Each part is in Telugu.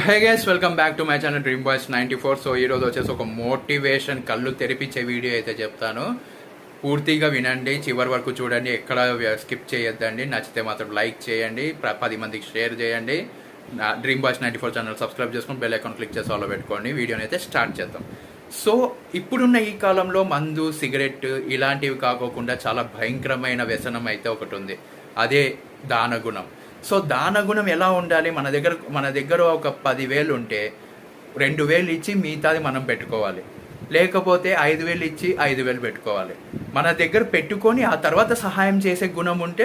Hey guys, welcome back to my channel dream boys 94. So ఈరోజు వచ్చేసి ఒక మోటివేషన్ కళ్ళు తెరిపించే వీడియో అయితే చెప్తాను. పూర్తిగా వినండి, చివరి వరకు చూడండి, ఎక్కడ స్కిప్ చేయొద్దండి. నచ్చితే మాత్రం లైక్ చేయండి, 10 మందికి షేర్ చేయండి. డ్రీమ్ బాయ్స్ 94 ఛానల్ సబ్స్క్రైబ్ చేసుకుని బెల్ ఐకాన్ క్లిక్ చేసి ఆల్లో పెట్టుకోండి. వీడియోని అయితే స్టార్ట్ చేద్దాం. సో ఇప్పుడున్న ఈ కాలంలో మందు, సిగరెట్ ఇలాంటివి కాకోకుండా చాలా భయంకరమైన వ్యసనం అయితే ఒకటి ఉంది. అదే దానగుణం. సో దానగుణం ఎలా ఉండాలి? మన దగ్గర ఒక 10,000 ఉంటే 2,000 ఇచ్చి మిగతాది మనం పెట్టుకోవాలి. లేకపోతే 5,000 ఇచ్చి 5,000 పెట్టుకోవాలి. మన దగ్గర పెట్టుకొని ఆ తర్వాత సహాయం చేసే గుణం ఉంటే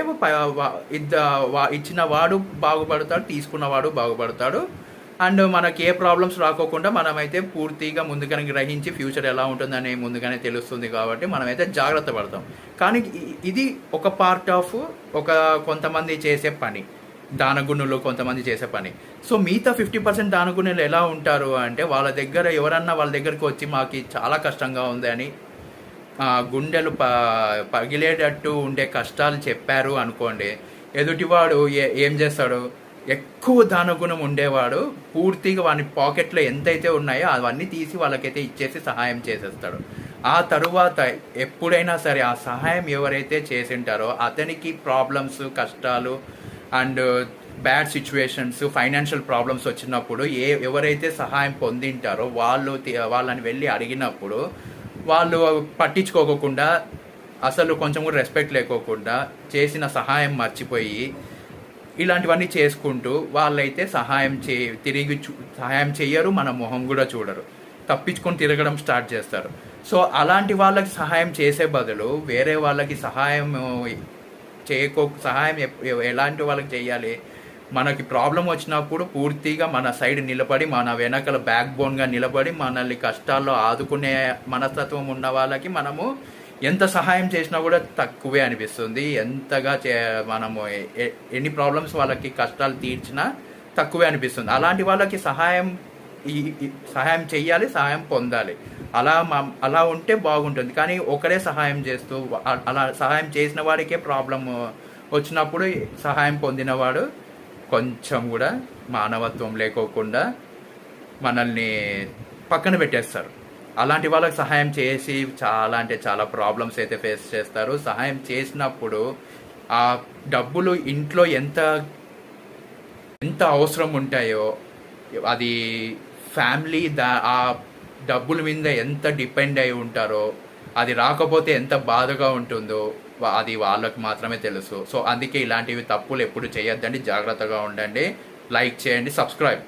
ఇచ్చిన వాడు బాగుపడతాడు, తీసుకున్నవాడు బాగుపడతాడు. అండ్ మనకి ఏ ప్రాబ్లమ్స్ రాకోకుండా మనమైతే పూర్తిగా ముందుగానే గ్రహించి ఫ్యూచర్ ఎలా ఉంటుందని ముందుగానే తెలుస్తుంది. కాబట్టి మనమైతే జాగ్రత్త పడతాం. కానీ ఇది ఒక పార్ట్ ఆఫ్ కొంతమంది చేసే పని, దానగుణులు కొంతమంది చేసే పని. సో మిగతా 50% దానగుణులు ఎలా ఉంటారు అంటే, వాళ్ళ దగ్గరికి వచ్చి మాకు చాలా కష్టంగా ఉంది అని గుండెలు పగిలేటట్టు ఉండే కష్టాలు చెప్పారు అనుకోండి. ఎదుటివాడు ఏం చేస్తాడు? ఎక్కువ దానగుణం ఉండేవాడు పూర్తిగా వాని పాకెట్లో ఎంతైతే ఉన్నాయో అవన్నీ తీసి వాళ్ళకైతే ఇచ్చేసి సహాయం చేసేస్తాడు. ఆ తరువాత ఎప్పుడైనా సరే ఆ సహాయం ఎవరైతే చేసింటారో అతనికి ప్రాబ్లమ్స్, కష్టాలు and bad situations, financial problems వచ్చినప్పుడు ఎవరైతే సహాయం పొందింటారో వాళ్ళని వెళ్ళి అడిగినప్పుడు వాళ్ళు పట్టించుకోకుండా, అసలు కొంచెం కూడా రెస్పెక్ట్ లేకోకుండా చేసిన సహాయం మర్చిపోయి ఇలాంటివన్నీ చేసుకుంటూ వాళ్ళైతే సహాయం చెయ్యరు, మన మొహం కూడా చూడరు, తప్పించుకొని తిరగడం స్టార్ట్ చేస్తారు. సో అలాంటి వాళ్ళకి సహాయం చేసే బదులు వేరే వాళ్ళకి సహాయం ఎలాంటి వాళ్ళకి చేయాలి? మనకి ప్రాబ్లం వచ్చినప్పుడు పూర్తిగా మన సైడ్ నిలబడి, మన వెనకల బ్యాక్ బోన్గా నిలబడి మనల్ని కష్టాల్లో ఆదుకునే మనస్తత్వం ఉన్న వాళ్ళకి మనము ఎంత సహాయం చేసినా కూడా తక్కువే అనిపిస్తుంది. ఎంతగా మనము ఎన్ని ప్రాబ్లమ్స్ వాళ్ళకి కష్టాలు తీర్చినా తక్కువే అనిపిస్తుంది. అలాంటి వాళ్ళకి సహాయం చెయ్యాలి, సహాయం పొందాలి. అలా ఉంటే బాగుంటుంది. కానీ ఒకరే సహాయం చేస్తూ అలా సహాయం చేసిన వాడికే ప్రాబ్లం వచ్చినప్పుడు సహాయం పొందినవాడు కొంచెం కూడా మానవత్వం లేకోకుండా మనల్ని పక్కన పెట్టేస్తారు. అలాంటి వాళ్ళకి సహాయం చేసి చాలా అంటే చాలా ప్రాబ్లమ్స్ అయితే ఫేస్ చేస్తారు. సహాయం చేసినప్పుడు ఆ డబ్బులు ఇంట్లో ఎంత అవసరం ఉంటాయో, అది ఫ్యామిలీ ఆ డబ్బుల మీద ఎంత డిపెండ్ అయి ఉంటారో, అది రాకపోతే ఎంత బాధగా ఉంటుందో అది వాళ్ళకి మాత్రమే తెలుసు. సో అందుకే ఇలాంటివి తప్పులు ఎప్పుడు చేయొద్దండి, జాగ్రత్తగా ఉండండి. లైక్ చేయండి, సబ్స్క్రైబ్.